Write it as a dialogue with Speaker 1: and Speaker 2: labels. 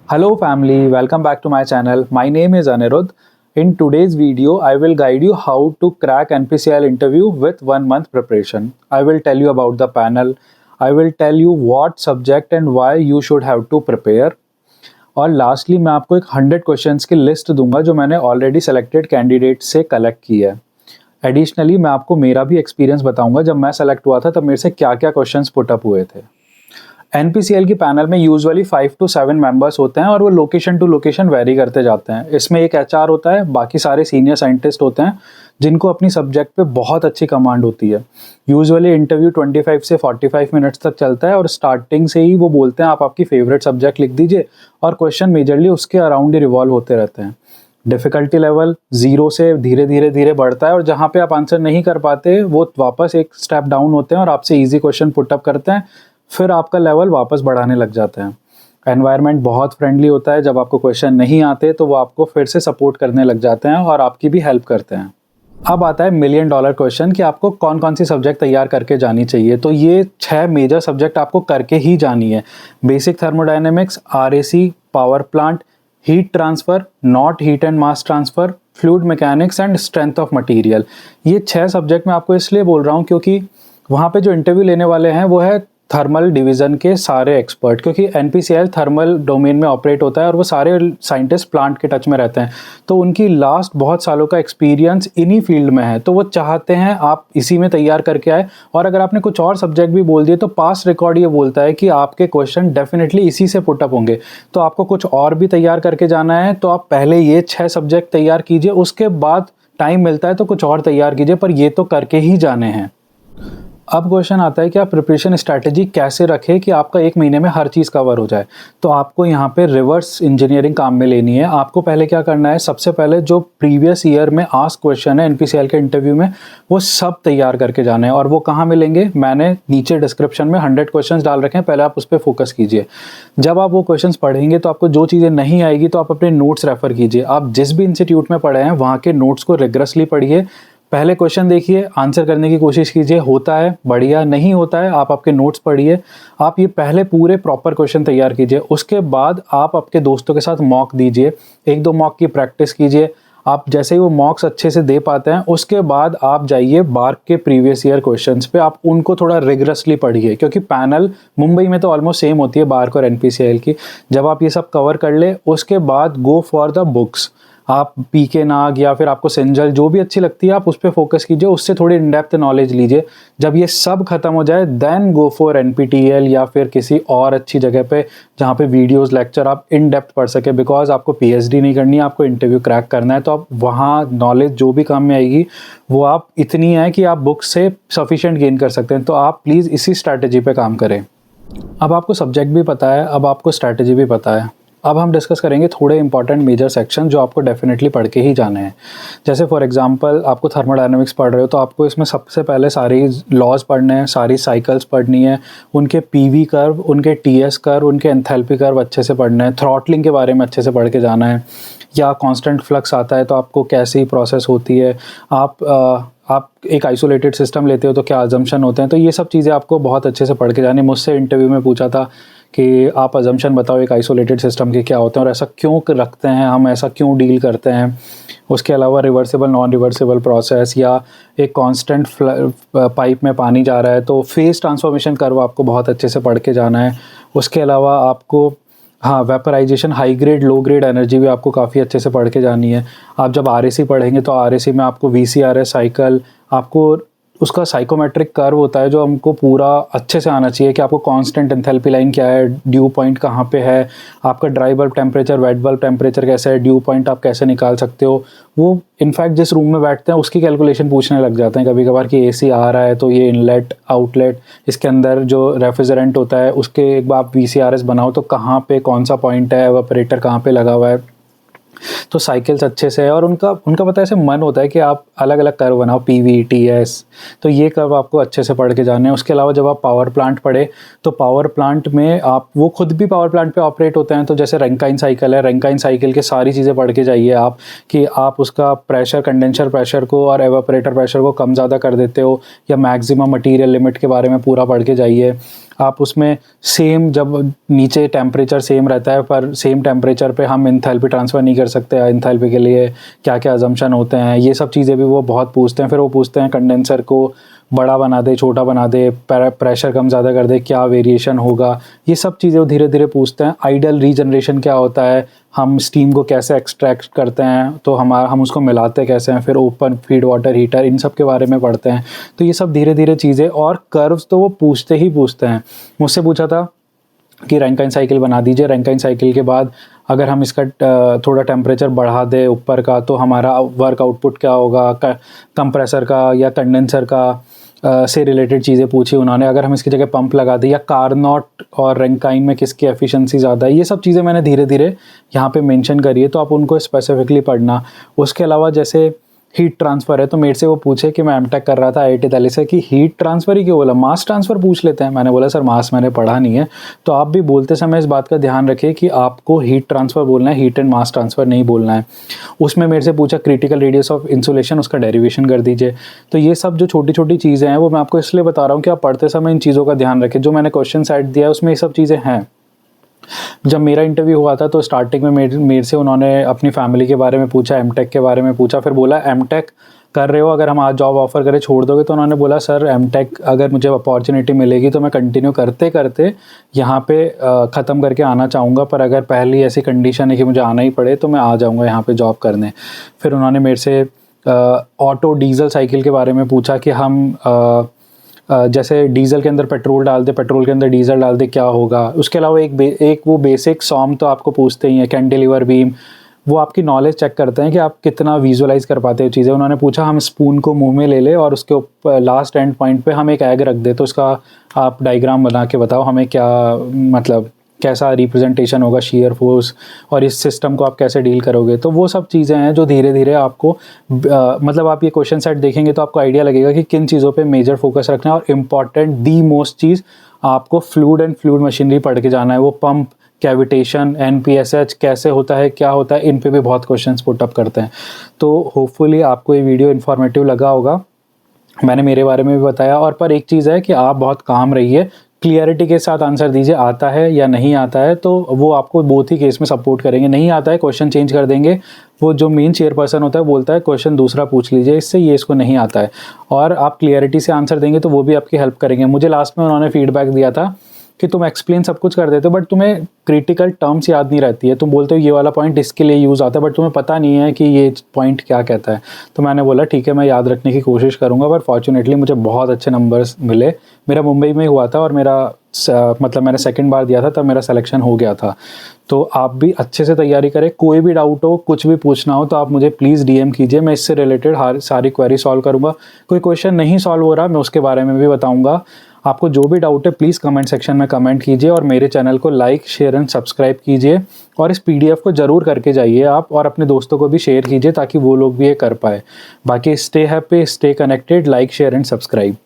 Speaker 1: Hello family, welcome back to my channel. My name is Anirudh. In today's video, I will guide you how to crack NPCL interview with 1 month preparation. I will tell you about the panel. I will tell you what subject and why you should have to prepare. और lastly मैं आपको एक 100 questions की list दूंगा जो मैंने already selected candidate से collect की है। एडिशनली मैं आपको मेरा भी एक्सपीरियंस बताऊंगा जब मैं सेलेक्ट हुआ था तब मेरे से क्या क्या क्वेश्चंस पुट अप हुए थे। एनपीसीएल की पैनल में यूजुअली 5 to 7 मेंबर्स होते हैं और वो लोकेशन टू लोकेशन वेरी करते जाते हैं। इसमें एक एचआर होता है, बाकी सारे सीनियर साइंटिस्ट होते हैं जिनको अपनी सब्जेक्ट पे बहुत अच्छी कमांड होती है। यूजुअली इंटरव्यू 25 से 45 मिनट्स तक चलता है और स्टार्टिंग से ही वो बोलते हैं आप आपकी फेवरेट सब्जेक्ट लिख दीजिए और क्वेश्चन मेजरली उसके अराउंड ही रिवॉल्व होते रहते हैं। डिफ़िकल्टी लेवल 0 से धीरे धीरे धीरे बढ़ता है और जहाँ पे आप आंसर नहीं कर पाते वो वापस एक स्टेप डाउन होते हैं और आपसे ईजी क्वेश्चन पुटअप करते हैं, फिर आपका लेवल वापस बढ़ाने लग जाते हैं। एनवायरनमेंट बहुत फ्रेंडली होता है, जब आपको क्वेश्चन नहीं आते तो वो आपको फिर से सपोर्ट करने लग जाते हैं और आपकी भी हेल्प करते हैं। अब आता है $1 million क्वेश्चन कि आपको कौन कौन सी सब्जेक्ट तैयार करके जानी चाहिए। तो ये 6 मेजर सब्जेक्ट आपको करके ही जानी है। Basic thermodynamics, RAC, power plant, heat transfer, not heat and mass transfer, fluid mechanics and strength of material. ये 6 सब्जेक्ट मैं आपको इसलिए बोल रहा हूँ क्योंकि वहाँ पे जो इंटरव्यू लेने वाले हैं वो है थर्मल डिवीज़न के सारे एक्सपर्ट, क्योंकि एनपीसीएल थर्मल डोमेन में ऑपरेट होता है और वो सारे साइंटिस्ट प्लांट के टच में रहते हैं। तो उनकी लास्ट बहुत सालों का एक्सपीरियंस इन्हीं फील्ड में है, तो वो चाहते हैं आप इसी में तैयार करके आए। और अगर आपने कुछ और सब्जेक्ट भी बोल दिए तो पास्ट रिकॉर्ड ये बोलता है कि आपके क्वेश्चन डेफिनेटली इसी से पुटअप होंगे। तो आपको कुछ और भी तैयार करके जाना है तो आप पहले ये 6 सब्जेक्ट तैयार कीजिए, उसके बाद टाइम मिलता है तो कुछ और तैयार कीजिए, पर ये तो करके ही जाने हैं। अब क्वेश्चन आता है कि आप प्रिपरेशन स्ट्रैटेजी कैसे रखें कि आपका 1 महीने में हर चीज़ कवर हो जाए। तो आपको यहाँ पे रिवर्स इंजीनियरिंग काम में लेनी है। आपको पहले क्या करना है, सबसे पहले जो प्रीवियस ईयर में आस्क क्वेश्चन है एनपीसीएल के इंटरव्यू में वो सब तैयार करके जाने हैं। और वो कहाँ मिलेंगे, मैंने नीचे डिस्क्रिप्शन में 100 क्वेश्चन डाल रखे हैं, पहले आप उस पर फोकस कीजिए। जब आप वो क्वेश्चन पढ़ेंगे तो आपको जो चीज़ें नहीं आएगी तो आप अपने नोट्स रेफर कीजिए। आप जिस भी इंस्टीट्यूट में पढ़े हैं वहाँ के नोट्स को रिग्रेसली पढ़िए। पहले क्वेश्चन देखिए, आंसर करने की कोशिश कीजिए, होता है बढ़िया, नहीं होता है आप आपके नोट्स पढ़िए। आप ये पहले पूरे प्रॉपर क्वेश्चन तैयार कीजिए, उसके बाद आप आपके दोस्तों के साथ मॉक दीजिए, 1-2 मॉक की प्रैक्टिस कीजिए। आप जैसे ही वो मॉक्स अच्छे से दे पाते हैं उसके बाद आप जाइए बार्क के प्रीवियस ईयर क्वेश्चंस पे, आप उनको थोड़ा रिगरसली पढ़िए, क्योंकि पैनल मुंबई में तो ऑलमोस्ट सेम होती है बार्क और एनपीसीएल की। जब आप ये सब कवर कर ले उसके बाद गो फॉर द बुक्स। आप पीके नाग या फिर आपको सेंजल जो भी अच्छी लगती है आप उस पर फोकस कीजिए, उससे थोड़ी इन डेप्थ नॉलेज लीजिए। जब ये सब खत्म हो जाए देन गो फॉर एनपीटीईएल या फिर किसी और अच्छी जगह पे जहाँ पे वीडियोस लेक्चर आप इन डेप्थ पढ़ सके। बिकॉज आपको पीएचडी नहीं करनी है, आपको इंटरव्यू क्रैक करना है, तो आप वहाँ नॉलेज जो भी काम में आएगी वो आप इतनी है कि आप बुक से सफिशिएंट गेन कर सकते हैं। तो आप प्लीज़ इसी स्ट्रैटेजी पे काम करें। अब आपको सब्जेक्ट भी पता है, अब आपको स्ट्रैटेजी भी पता है। अब हम डिस्कस करेंगे थोड़े इंपॉर्टेंट मेजर सेक्शन जो आपको डेफिनेटली पढ़ के ही जाने हैं। जैसे फॉर एग्जांपल आपको थर्मोडायनेमिक्स पढ़ रहे हो तो आपको इसमें सबसे पहले सारी लॉज पढ़ने हैं, सारी साइकिल्स पढ़नी है, उनके पीवी कर्व, उनके टीएस कर्व, उनके एंथैल्पी कर्व अच्छे से पढ़ना है, थ्रॉटलिंग के बारे में अच्छे से पढ़ के जाना है। या कांस्टेंट फ्लक्स आता है तो आपको कैसे ही प्रोसेस होती है, आप एक आइसोलेटेड सिस्टम लेते हो तो क्या अजम्पशन होते हैं, तो ये सब चीज़ें आपको बहुत अच्छे से पढ़ के जानी। मुझसे इंटरव्यू में पूछा था कि आप अजम्पशन बताओ एक आइसोलेटेड सिस्टम के क्या होते हैं और ऐसा क्यों रखते हैं, हम ऐसा क्यों डील करते हैं। उसके अलावा रिवर्सिबल नॉन रिवर्सिबल प्रोसेस या एक कांस्टेंट पाइप में पानी जा रहा है तो फेज ट्रांसफॉर्मेशन कर्व आपको बहुत अच्छे से पढ़ के जाना है। उसके अलावा आपको vaporisation, high grade low grade energy भी आपको काफ़ी अच्छे से पढ़ के जानी है। आप जब आरएसी पढ़ेंगे तो आरएसी में आपको वीसीआरएस साइकिल, आपको उसका साइकोमेट्रिक कर्व होता है जो हमको पूरा अच्छे से आना चाहिए कि आपको कांस्टेंट एंथैल्पी लाइन क्या है, ड्यू पॉइंट कहाँ पे है, आपका dry bulb temperature, wet bulb temperature कैसा है, ड्यू पॉइंट आप कैसे निकाल सकते हो। वो इनफैक्ट जिस रूम में बैठते हैं उसकी कैलकुलेशन पूछने लग जाते हैं कभी कभार कि एसी आ रहा है तो ये इनलेट आउटलेट, इसके अंदर जो रेफ्रिजरेंट होता है उसके एक बार आप वीसीआरएस बनाओ तो कहाँ पे कौन सा पॉइंट है, ऑपरेटर कहाँ पे लगा हुआ है। तो साइकिल्स अच्छे से है और उनका उनका पता है ऐसे मन होता है कि आप अलग अलग कर्व बनाओ, पीवी टीएस, तो ये कर्व आपको अच्छे से पढ़ के जाने हैं। उसके अलावा जब आप पावर प्लांट पढ़े तो पावर प्लांट में आप, वो खुद भी पावर प्लांट पे ऑपरेट होते हैं, तो जैसे रैंकाइन साइकिल है, रैंकाइन साइकिल के सारी चीज़ें पढ़ के जाइए आप कि आप उसका प्रेशर, कंडेंसर प्रेशर को और एवापोरेटर प्रेशर को कम ज़्यादा कर देते हो या मैक्सिमम मटीरियल लिमिट के बारे में पूरा पढ़ के जाइए। आप उसमें सेम, जब नीचे टेम्परेचर सेम रहता है पर सेम टेम्परेचर पे हम इंथैल्पी ट्रांसफ़र नहीं कर सकते, इंथैल्पी के लिए क्या क्या अजम्पशन होते हैं, ये सब चीज़ें भी वो बहुत पूछते हैं। फिर वो पूछते हैं कंडेंसर को बड़ा बना दे, छोटा बना दे, प्रेशर कम ज़्यादा कर दे, क्या वेरिएशन होगा, ये सब चीज़ें वो धीरे धीरे पूछते हैं। आइडल रीजनरेशन क्या होता है, हम स्टीम को कैसे एक्सट्रैक्ट करते हैं, तो हम उसको मिलाते कैसे हैं, फिर ओपन फीड वाटर हीटर, इन सब के बारे में पढ़ते हैं। तो ये सब धीरे धीरे चीज़ें, और कर्व्स तो वो पूछते ही पूछते हैं। मुझसे पूछा था कि रैंकाइन साइकिल बना दीजिए, रैंकाइन साइकिल के बाद अगर हम इसका थोड़ा टेम्परेचर बढ़ा दें ऊपर का तो हमारा वर्क आउटपुट क्या होगा, कंप्रेसर का या कंडेंसर का से रिलेटेड चीज़ें पूछी उन्होंने। अगर हम इसकी जगह पंप लगा दें, या कारनॉट और रैंकाइन में किसकी एफिशिएंसी ज़्यादा है, ये सब चीज़ें मैंने धीरे धीरे यहाँ पे मेंशन करी है, तो आप उनको स्पेसिफिकली पढ़ना। उसके अलावा जैसे हीट ट्रांसफ़र है, तो मेरे से वो पूछे कि मैं एमटेक कर रहा था IIT दिल्ली से, कि हीट ट्रांसफ़र ही क्यों बोला, मास ट्रांसफ़र पूछ लेते हैं। मैंने बोला सर मास मैंने पढ़ा नहीं है। तो आप भी बोलते समय इस बात का ध्यान रखिए कि आपको हीट ट्रांसफ़र बोलना है, हीट एंड मास ट्रांसफ़र नहीं बोलना है। उसमें मेरे से पूछा क्रिटिकल रेडियस ऑफ इंसुलेशन, उसका डेरिवेशन कर दीजिए। तो ये सब जो छोटी छोटी चीज़ें हैं वो मैं आपको इसलिए बता रहा हूँ कि आप पढ़ते समय इन चीज़ों का ध्यान रखें। जो मैंने क्वेश्चन सेट दिया है उसमें ये सब चीज़ें हैं। जब मेरा इंटरव्यू हुआ था तो स्टार्टिंग में मेरे से उन्होंने अपनी फैमिली के बारे में पूछा, एमटेक के बारे में पूछा, फिर बोला एमटेक कर रहे हो, अगर हम आज जॉब ऑफ़र करें छोड़ दोगे? तो उन्होंने बोला सर एमटेक अगर मुझे अपॉर्चुनिटी मिलेगी तो मैं कंटिन्यू करते करते यहाँ पे ख़त्म करके आना चाहूँगा, पर अगर पहली ऐसी कंडीशन है कि मुझे आना ही पड़े तो मैं आ जाऊँगा यहाँ पे जॉब करने। फिर उन्होंने मेरे से ऑटो डीजल साइकिल के बारे में पूछा कि हम जैसे डीज़ल के अंदर पेट्रोल डाल दे, पेट्रोल के अंदर डीज़ल डाल दे, क्या होगा। उसके अलावा एक वो बेसिक सॉम तो आपको पूछते ही हैं, कैंटिलीवर बीम, वो आपकी नॉलेज चेक करते हैं कि आप कितना विजुअलाइज़ कर पाते हो चीज़ें। उन्होंने पूछा हम स्पून को मुंह में ले ले और उसके ऊपर लास्ट एंड पॉइंट पे हम एक एग रख दे, तो उसका आप डायग्राम बना के बताओ हमें, क्या मतलब कैसा रिप्रेजेंटेशन होगा शियर फोर्स, और इस सिस्टम को आप कैसे डील करोगे। तो वो सब चीज़ें हैं जो धीरे धीरे आपको मतलब आप ये क्वेश्चन सेट देखेंगे तो आपको आइडिया लगेगा कि किन चीज़ों पे मेजर फोकस रखना है। और इम्पॉर्टेंट दी मोस्ट चीज़, आपको फ्लूइड एंड फ्लूइड मशीनरी पढ़ के जाना है। वो पंप, कैविटेशन, NPSH कैसे होता है, क्या होता है, इन पे भी बहुत क्वेश्चंस पुट अप करते हैं। तो होपफुली आपको ये वीडियो इन्फॉर्मेटिव लगा होगा। मैंने मेरे बारे में भी बताया, और पर एक चीज़ है कि आप बहुत काम रहिए, क्लियरिटी के साथ आंसर दीजिए। आता है या नहीं आता है तो वो आपको बोथ ही केस में सपोर्ट करेंगे। नहीं आता है क्वेश्चन चेंज कर देंगे, वो जो मेन चेयरपर्सन होता है बोलता है क्वेश्चन दूसरा पूछ लीजिए इससे, ये इसको नहीं आता है। और आप क्लियरिटी से आंसर देंगे तो वो भी आपकी हेल्प करेंगे। मुझे लास्ट में उन्होंने फीडबैक दिया था कि तुम एक्सप्लेन सब कुछ कर देते हो बट तुम्हें क्रिटिकल टर्म्स याद नहीं रहती है। तुम बोलते हो ये वाला पॉइंट इसके लिए यूज़ आता है बट तुम्हें पता नहीं है कि ये पॉइंट क्या कहता है। तो मैंने बोला ठीक है, मैं याद रखने की कोशिश करूँगा। पर फॉर्चुनेटली मुझे बहुत अच्छे नंबर्स मिले। मेरा मुंबई में हुआ था और मेरा मतलब मैंने सेकंड बार दिया था तब मेरा सिलेक्शन हो गया था। तो आप भी अच्छे से तैयारी करें। कोई भी डाउट हो, कुछ भी पूछना हो तो आप मुझे प्लीज़ DM कीजिए, मैं इससे रिलेटेड सारी क्वेरी सॉल्व करूँगा। कोई क्वेश्चन नहीं सॉल्व हो रहा मैं उसके बारे में भी बताऊँगा। आपको जो भी डाउट है प्लीज़ कमेंट सेक्शन में कमेंट कीजिए, और मेरे चैनल को लाइक, शेयर एंड सब्सक्राइब कीजिए। और इस PDF को ज़रूर करके जाइए आप, और अपने दोस्तों को भी शेयर कीजिए ताकि वो लोग भी ये कर पाए। बाकी stay happy, stay connected, like, share and subscribe.